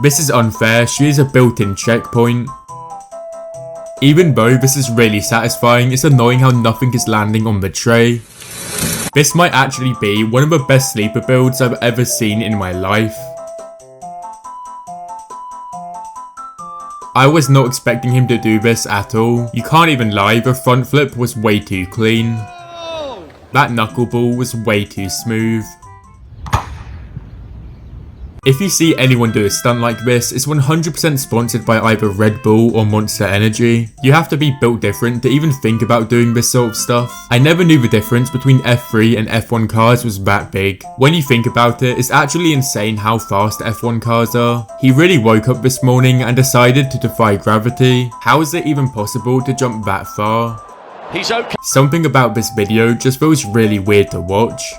This is unfair, she is a built-in checkpoint. Even though this is really satisfying, it's annoying how nothing is landing on the tray. This might actually be one of the best sleeper builds I've ever seen in my life. I was not expecting him to do this at all. You can't even lie, the front flip was way too clean. That knuckleball was way too smooth. If you see anyone do a stunt like this, it's 100% sponsored by either Red Bull or Monster Energy. You have to be built different to even think about doing this sort of stuff. I never knew the difference between F3 and F1 cars was that big. When you think about it, it's actually insane how fast F1 cars are. He really woke up this morning and decided to defy gravity. How is it even possible to jump that far? He's okay. Something about this video just feels really weird to watch.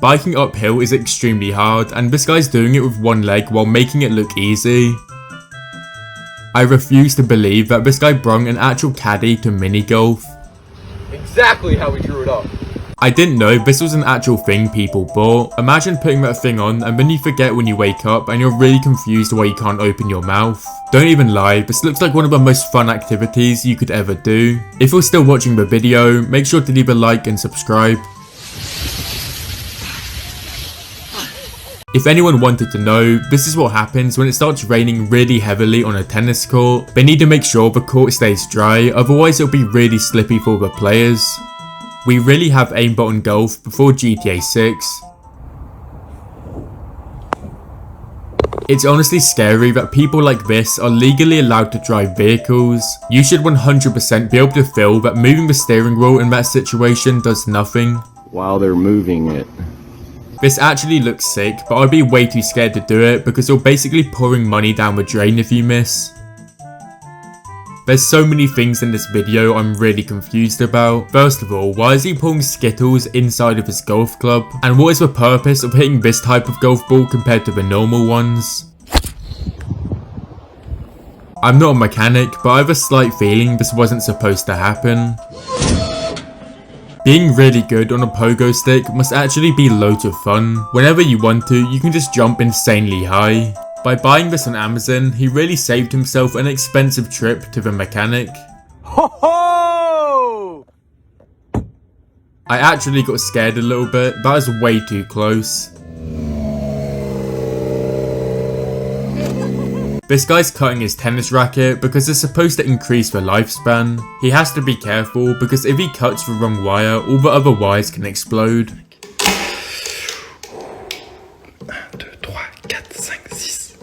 Biking uphill is extremely hard, and this guy's doing it with one leg while making it look easy. I refuse to believe that this guy brung an actual caddy to mini golf. Exactly how we drew it up. I didn't know this was an actual thing people bought. Imagine putting that thing on and then you forget when you wake up and you're really confused why you can't open your mouth. Don't even lie, this looks like one of the most fun activities you could ever do. If you're still watching the video, make sure to leave a like and subscribe. If anyone wanted to know, this is what happens when it starts raining really heavily on a tennis court. They need to make sure the court stays dry, otherwise it'll be really slippy for the players. We really have aimbot on golf before GTA 6. It's honestly scary that people like this are legally allowed to drive vehicles. You should 100% be able to feel that moving the steering wheel in that situation does nothing. While they're moving it. This actually looks sick, but I'd be way too scared to do it because you're basically pouring money down the drain if you miss. There's so many things in this video I'm really confused about. First of all, why is he pouring Skittles inside of his golf club? And what is the purpose of hitting this type of golf ball compared to the normal ones? I'm not a mechanic, but I have a slight feeling this wasn't supposed to happen. Being really good on a pogo stick must actually be loads of fun. Whenever you want to, you can just jump insanely high. By buying this on Amazon, he really saved himself an expensive trip to the mechanic. Ho ho! I actually got scared a little bit, that was way too close. This guy's cutting his tennis racket because it's supposed to increase the lifespan. He has to be careful because if he cuts the wrong wire, all the other wires can explode. 1, 2, 3, 4, 5, 6.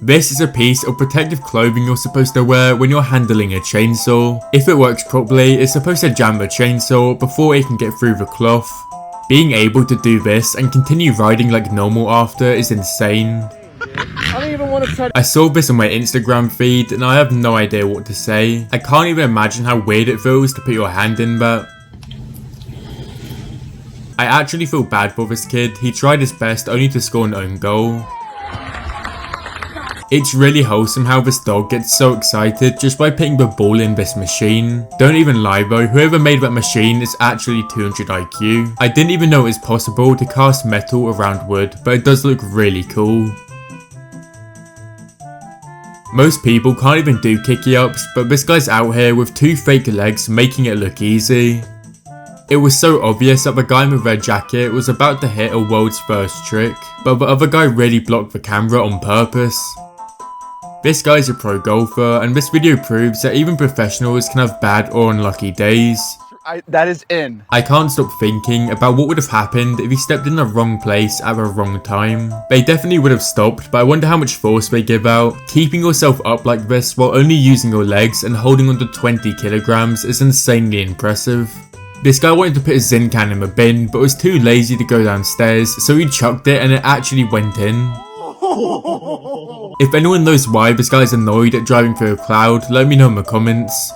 This is a piece of protective clothing you're supposed to wear when you're handling a chainsaw. If it works properly, it's supposed to jam the chainsaw before it can get through the cloth. Being able to do this and continue riding like normal after is insane. I don't even want to try. I saw this on my Instagram feed and I have no idea what to say. I can't even imagine how weird it feels to put your hand in that. I actually feel bad for this kid, he tried his best only to score an own goal. It's really wholesome how this dog gets so excited just by putting the ball in this machine. Don't even lie though, whoever made that machine is actually 200 IQ. I didn't even know it was possible to cast metal around wood, but it does look really cool. Most people can't even do kicky ups, but this guy's out here with 2 fake legs making it look easy. It was so obvious that the guy in the red jacket was about to hit a world's first trick, but the other guy really blocked the camera on purpose. This guy's a pro golfer, and this video proves that even professionals can have bad or unlucky days. That is in. I can't stop thinking about what would have happened if he stepped in the wrong place at the wrong time. They definitely would have stopped, but I wonder how much force they give out. Keeping yourself up like this while only using your legs and holding onto 20 kilograms is insanely impressive. This guy wanted to put his Zin can in the bin, but was too lazy to go downstairs, so he chucked it and it actually went in. If anyone knows why this guy's annoyed at driving through a cloud, let me know in the comments.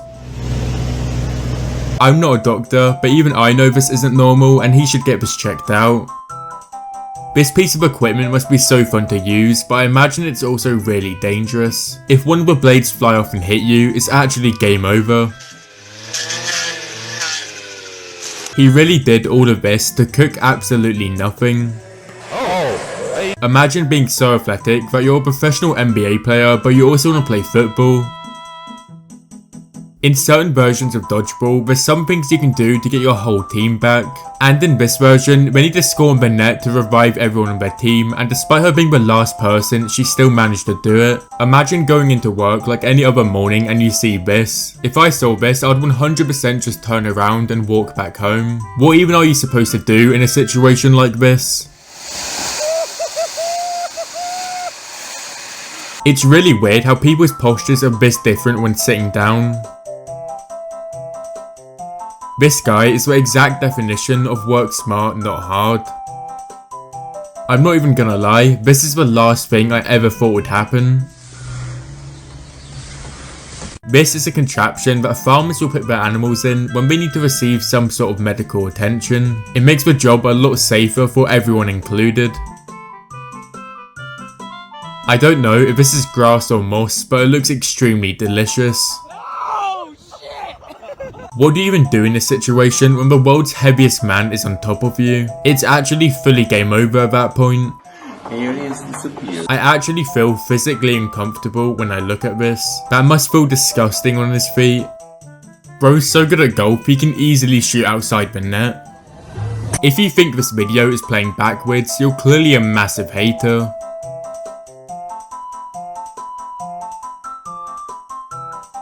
I'm not a doctor, but even I know this isn't normal and he should get this checked out. This piece of equipment must be so fun to use, but I imagine it's also really dangerous. If one of the blades fly off and hit you, it's actually game over. He really did all of this to cook absolutely nothing. Imagine being so athletic that you're a professional NBA player, but you also want to play football. In certain versions of dodgeball, there's some things you can do to get your whole team back. And in this version, they need to score on the net to revive everyone on their team, and despite her being the last person, she still managed to do it. Imagine going into work like any other morning and you see this. If I saw this, I'd 100% just turn around and walk back home. What even are you supposed to do in a situation like this? It's really weird how people's postures are this different when sitting down. This guy is the exact definition of work smart, not hard. I'm not even gonna lie, this is the last thing I ever thought would happen. This is a contraption that farmers will put their animals in when they need to receive some sort of medical attention. It makes the job a lot safer for everyone included. I don't know if this is grass or moss, but it looks extremely delicious. What do you even do in this situation when the world's heaviest man is on top of you? It's actually fully game over at that point. I actually feel physically uncomfortable when I look at this. That must feel disgusting on his feet. Bro's so good at golf, he can easily shoot outside the net. If you think this video is playing backwards, you're clearly a massive hater.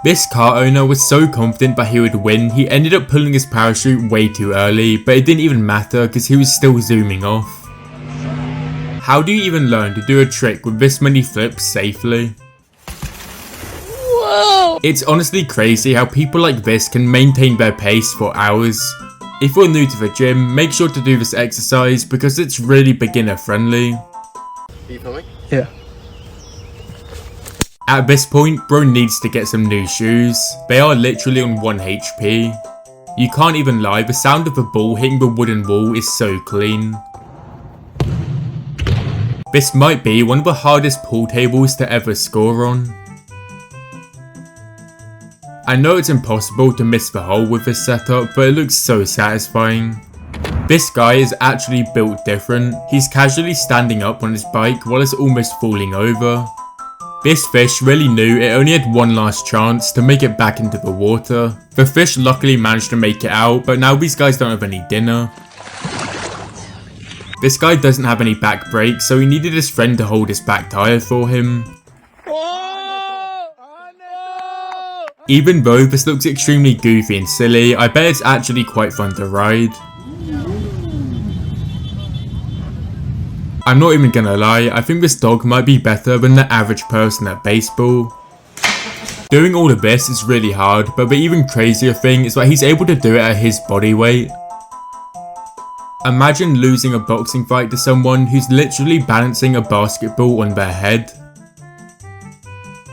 This car owner was so confident that he would win, he ended up pulling his parachute way too early, but it didn't even matter because he was still zooming off. How do you even learn to do a trick with this many flips safely? Whoa! It's honestly crazy how people like this can maintain their pace for hours. If you're new to the gym, make sure to do this exercise because it's really beginner friendly. Are you filming? Yeah. At this point, bro needs to get some new shoes. They are literally on 1 HP. You can't even lie, the sound of the ball hitting the wooden wall is so clean. This might be one of the hardest pool tables to ever score on. I know it's impossible to miss the hole with this setup, but it looks so satisfying. This guy is actually built different. He's casually standing up on his bike while it's almost falling over. This fish really knew it only had one last chance to make it back into the water. The fish luckily managed to make it out, but now these guys don't have any dinner. This guy doesn't have any back brakes, so he needed his friend to hold his back tire for him. Even though this looks extremely goofy and silly, I bet it's actually quite fun to ride. I'm not even gonna lie, I think this dog might be better than the average person at baseball. Doing all of this is really hard, but the even crazier thing is that he's able to do it at his body weight. Imagine losing a boxing fight to someone who's literally balancing a basketball on their head.